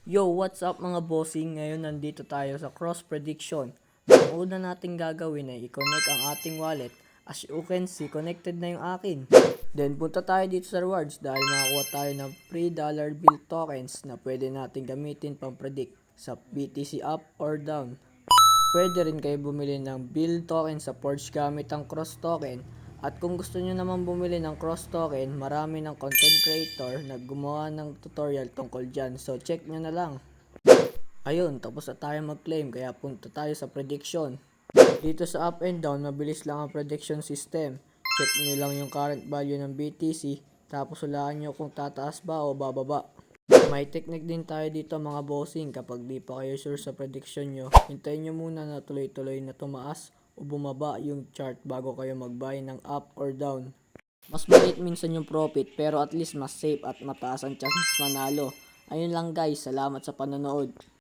Yo, what's up mga bossing? Ngayon nandito tayo sa cross prediction. Ang una nating gagawin ay i-connect ang ating wallet. As you can see, connected na yung akin. Then punta tayo dito sa rewards dahil makakuha tayo ng free dollar bill tokens na pwede natin gamitin pang predict sa BTC up or down. Pwede rin kayo bumili ng bill token sa Forge gamit ang cross token. At kung gusto nyo naman bumili ng cross token, marami ng content creator na gumawa ng tutorial tungkol dyan. So check nyo na lang. Ayun, tapos na tayo mag-claim kaya punta tayo sa prediction. Dito sa up and down, mabilis lang ang prediction system. Check nyo lang yung current value ng BTC, tapos hulaan nyo kung tataas ba o bababa. May technique din tayo dito mga bossing. Kapag di pa kayo sure sa prediction nyo, hintayin nyo muna na tuloy-tuloy na tumaas o bumaba yung chart bago kayo mag-buy ng up or down. Mas maliit minsan yung profit pero at least mas safe at mataas ang chance manalo. Ayun lang guys, salamat sa panonood.